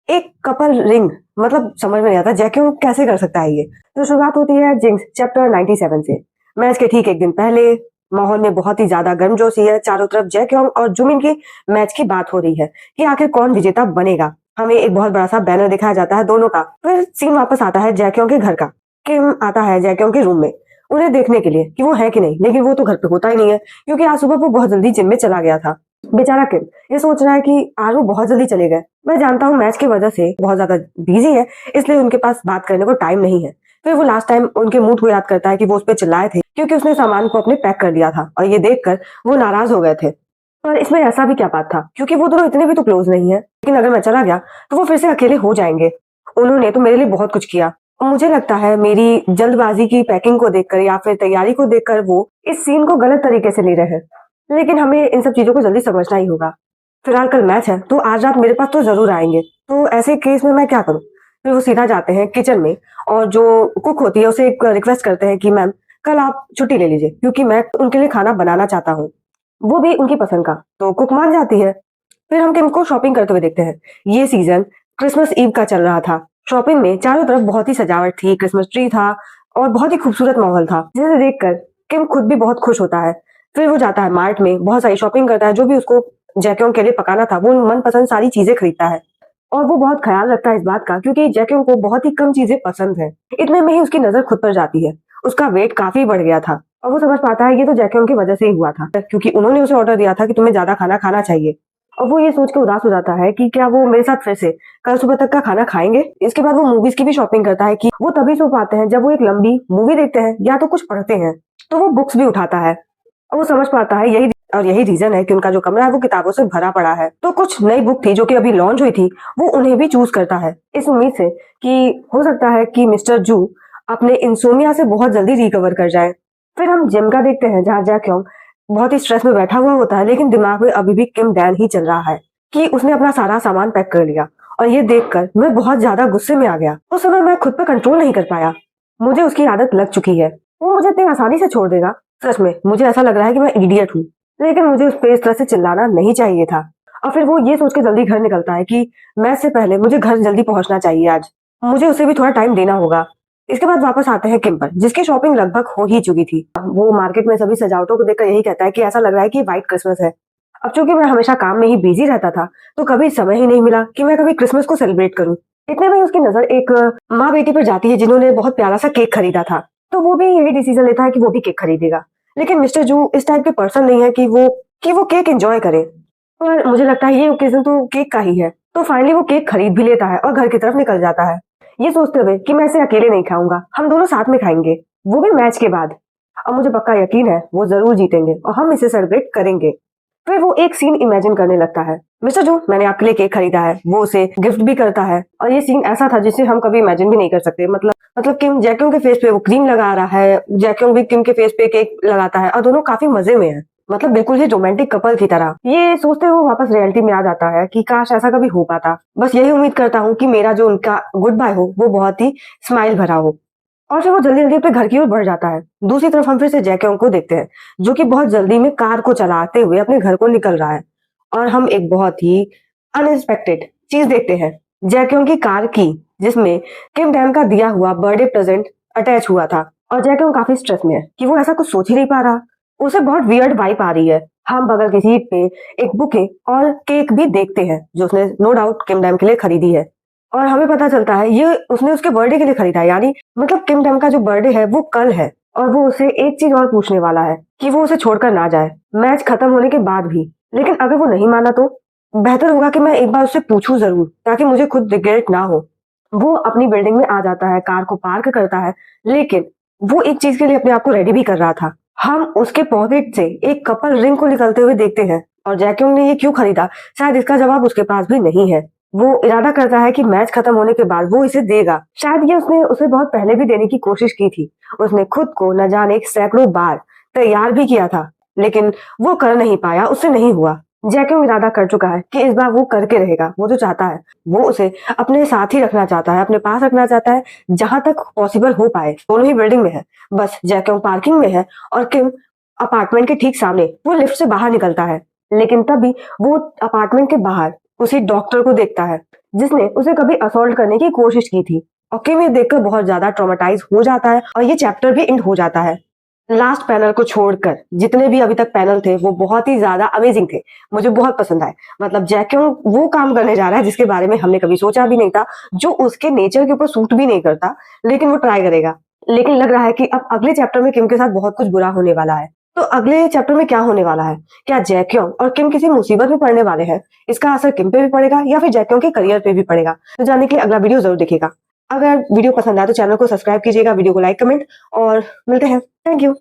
एक couple ring, मतलब समझ में नहीं आता जैक्यों कैसे कर सकता है ये। तो शुरुआत होती है जिंक्स चैप्टर 97 से। मैच के ठीक एक दिन पहले माहौल में बहुत ही ज्यादा गर्मजोशी है। चारों तरफ जैक्योंग और जुमिन की मैच की बात हो रही है कि आखिर कौन विजेता बनेगा। हमें एक बहुत बड़ा सा बैनर दिखाया जाता है दोनों का। फिर सीन वापस आता है जैक्योंग के घर का। किम आता है जैक्योंग के रूम में उन्हें देखने के लिए कि वो है कि नहीं, लेकिन वो तो घर पे होता ही नहीं है क्योंकि आज सुबह वो बहुत जल्दी जिम में चला गया था। बेचारा किम ये सोच रहा है कि आज वो बहुत जल्दी चले गए। मैं जानता हूँ मैच की वजह से बहुत ज्यादा बिजी है, इसलिए उनके पास बात करने को टाइम नहीं है। फिर वो लास्ट टाइम उनके मूड को याद करता है कि वो उस पर चिल्लाए थे क्योंकि उसने सामान को अपने पैक कर दिया था, और ये देखकर वो नाराज हो गए थे। पर इसमें ऐसा भी क्या बात था, क्योंकि वो दोनों इतने भी तो क्लोज नहीं है। लेकिन अगर मैं चला गया तो वो फिर से अकेले हो जाएंगे। उन्होंने तो मेरे लिए बहुत कुछ किया, और मुझे लगता है मेरी जल्दबाजी की पैकिंग को देखकर या फिर तैयारी को देखकर वो इस सीन को गलत तरीके से ले रहे हैं। लेकिन हमें इन सब चीजों को जल्दी समझना ही होगा। फिलहाल कल मैच है तो आज रात मेरे पास तो जरूर आएंगे, तो ऐसे केस में मैं क्या करूं। फिर वो सीधा जाते हैं किचन में, और जो कुक होती है उसे एक रिक्वेस्ट करते हैं कि मैम कल आप छुट्टी ले लीजिए क्योंकि मैं उनके लिए खाना बनाना चाहता हूँ, वो भी उनकी पसंद का। तो कुक मान जाती है। फिर हम किम को शॉपिंग करते हुए देखते हैं। ये सीजन क्रिसमस ईव का चल रहा था। शॉपिंग में चारों तरफ बहुत ही सजावट थी, क्रिसमस ट्री था और बहुत ही खूबसूरत माहौल था, जिसे देखकर किम खुद भी बहुत खुश होता है। फिर वो जाता है मार्ट में, बहुत सारी शॉपिंग करता है, जो भी उसको जैक्योंग के लिए पकाना था वो मनपसंद सारी चीजें खरीदता है। और वो बहुत ख्याल रखता है इस बात का क्योंकि जैक्योंग को बहुत ही कम चीजें पसंद है। इतने में ही उसकी नजर खुद पर जाती है। उसका वेट काफी बढ़ गया था और वो समझ पाता है ये तो जैक्योंग की वजह से ही हुआ था, क्योंकि उन्होंने उसे ऑर्डर दिया था कि तुम्हें ज्यादा खाना खाना चाहिए। और वो ये सोच के उदास हो जाता है कि क्या वो मेरे साथ फिर से कल सुबह तक का खाना खाएंगे। इसके बाद वो मूवीज की भी शॉपिंग करता है कि वो तभी सो पाते हैं जब वो एक लंबी मूवी देखते हैं या तो कुछ पढ़ते हैं। तो वो बुक्स भी उठाता है और वो समझ पाता है यही रीजन है कि उनका जो कमरा है वो किताबों से भरा पड़ा है। तो कुछ नई बुक थी जो कि अभी लॉन्च हुई थी, वो उन्हें भी चूज करता है इस उम्मीद से कि हो सकता है कि मिस्टर जू अपने इंसोमिया से बहुत जल्दी रिकवर कर जाए। फिर हम जिम का देखते हैं जहाँ जैक्योंग बहुत ही स्ट्रेस में बैठा हुआ होता है, लेकिन दिमाग में अभी भी किम डैन ही चल रहा है कि उसने अपना सारा सामान पैक कर लिया। और ये देखकर मैं बहुत ज्यादा गुस्से में आ गया। उस समय मैं खुद पर कंट्रोल नहीं कर पाया। मुझे उसकी आदत लग चुकी है, वो मुझे इतनी आसानी से छोड़ देगा। सच में मुझे ऐसा लग रहा है कि मैं इडियट हूँ, लेकिन मुझे उस पे इस तरह से चिल्लाना नहीं चाहिए था। और फिर वो ये सोच के जल्दी घर निकलता है कि मैच से पहले मुझे घर जल्दी पहुंचना चाहिए, आज मुझे उसे भी थोड़ा टाइम देना होगा। इसके बाद वापस आते हैं किम पर, जिसकी शॉपिंग लगभग हो ही चुकी थी। वो मार्केट में सभी सजावटों को देखकर यही कहता है कि ऐसा लग रहा है कि व्हाइट क्रिसमस है। अब चूंकि मैं हमेशा काम में ही बिजी रहता था तो कभी समय ही नहीं मिला कि मैं कभी क्रिसमस को सेलिब्रेट करूं। इतने में उसकी नजर एक माँ बेटी पर जाती है जिन्होंने बहुत प्यारा सा केक खरीदा था। तो वो भी यही डिसीजन लेता है कि वो भी केक खरीदेगा। लेकिन मिस्टर जू इस टाइप के पर्सन नहीं है कि वो केक एंजॉय करे। और मुझे लगता है ये ओकेजन तो केक का ही है। तो फाइनली वो केक खरीद भी लेता है और घर की तरफ निकल जाता है, ये सोचते हुए कि मैं इसे अकेले नहीं खाऊंगा, हम दोनों साथ में खाएंगे, वो भी मैच के बाद। और मुझे पक्का यकीन है वो जरूर जीतेंगे और हम इसे सेलिब्रेट करेंगे। फिर वो एक सीन इमेजिन करने लगता है। मिस्टर जू मैंने आपके लिए केक खरीदा है, वो उसे गिफ्ट भी करता है। और ये सीन ऐसा था जिसे हम कभी इमेजिन भी नहीं कर सकते। मतलब किम जैक्योंग के फेस पे वो क्रीम लगा रहा है, जैक्योंग भी किम के फेस पे केक लगाता है और दोनों काफी मजे में है। मतलब बिल्कुल ही रोमांटिक कपल की तरह। ये सोचते हुए वापस रियलिटी में आ जाता है कि काश ऐसा कभी हो पाता। बस यही उम्मीद करता हूँ कि मेरा जो उनका गुड बाय हो वो बहुत ही स्माइल भरा हो। और फिर वो जल्दी जल्दी अपने घर की ओर बढ़ जाता है। दूसरी तरफ हम फिर से जैक्योंग को देखते हैं, जो कि बहुत जल्दी में कार को चलाते हुए अपने घर को निकल रहा है। और हम एक बहुत ही अनएक्सपेक्टेड चीज देखते हैं, जैक्योंग की कार की, जिसमें किम डैम का दिया हुआ बर्थडे प्रेजेंट अटैच हुआ था। और जैक्योंग काफी स्ट्रेस में है कि वो ऐसा कुछ सोच ही नहीं पा रहा। उसे बहुत वियर्ड वाइब आ रही है। हम बगल की सीट पे एक बुके और केक भी देखते हैं जो उसने नो डाउट किम डैम के लिए खरीदी है। और हमें पता चलता है ये उसने उसके बर्थडे के लिए खरीदा है, यानी मतलब किम डैम का जो बर्थडे है वो कल है। और वो उसे एक चीज और पूछने वाला है कि वो उसे छोड़कर ना जाए मैच खत्म होने के बाद भी। लेकिन अगर वो नहीं माना तो बेहतर होगा कि मैं एक बार उससे पूछूं जरूर, ताकि मुझे खुद रिग्रेट ना हो। वो अपनी बिल्डिंग में आ जाता है, कार को पार्क करता है, लेकिन वो एक चीज के लिए अपने आप को रेडी भी कर रहा था। हम उसके पॉकेट से एक कपल रिंग को निकलते हुए देखते हैं। और जैक्योंग ने ये क्यों खरीदा, शायद इसका जवाब उसके पास भी नहीं है। वो इरादा करता है कि मैच खत्म होने के बाद वो इसे देगा। शायद ये उसने उसे बहुत पहले भी देने की कोशिश की थी। उसने खुद को न जाने सैकड़ों बार तैयार भी किया था, लेकिन वो कर नहीं पाया, उससे नहीं हुआ। जैक्योंग इरादा कर चुका है कि इस बार वो करके रहेगा। वो जो चाहता है वो उसे अपने साथ ही रखना चाहता है, अपने पास रखना चाहता है, जहां तक पॉसिबल हो पाए। दोनों ही बिल्डिंग में है, बस जैक्योंग पार्किंग में है और किम अपार्टमेंट के ठीक सामने। वो लिफ्ट से बाहर निकलता है, लेकिन तभी वो अपार्टमेंट के बाहर उसी डॉक्टर को देखता है जिसने उसे कभी असॉल्ट करने की कोशिश की थी। और किम ये देखकर बहुत ज्यादा ट्रॉमेटाइज हो जाता है और ये चैप्टर भी एंड हो जाता है। लास्ट पैनल को छोड़कर जितने भी अभी तक पैनल थे वो बहुत ही ज्यादा अमेजिंग थे, मुझे बहुत पसंद आए। मतलब जैक्योंग वो काम करने जा रहा है जिसके बारे में हमने कभी सोचा भी नहीं था, जो उसके नेचर के ऊपर सूट भी नहीं करता, लेकिन वो ट्राई करेगा। लेकिन लग रहा है कि अब अगले चैप्टर में किम के साथ बहुत कुछ बुरा होने वाला है। तो अगले चैप्टर में क्या होने वाला है? क्या जैक्योंग और किम किसी मुसीबत में पड़ने वाले हैं? इसका असर किम पे भी पड़ेगा या फिर जैक्योंग के करियर पे भी पड़ेगा? तो जानने के लिए अगला वीडियो जरूर देखिएगा। अगर वीडियो पसंद आए तो चैनल को सब्सक्राइब कीजिएगा, वीडियो को लाइक कमेंट, और मिलते हैं। Thank you.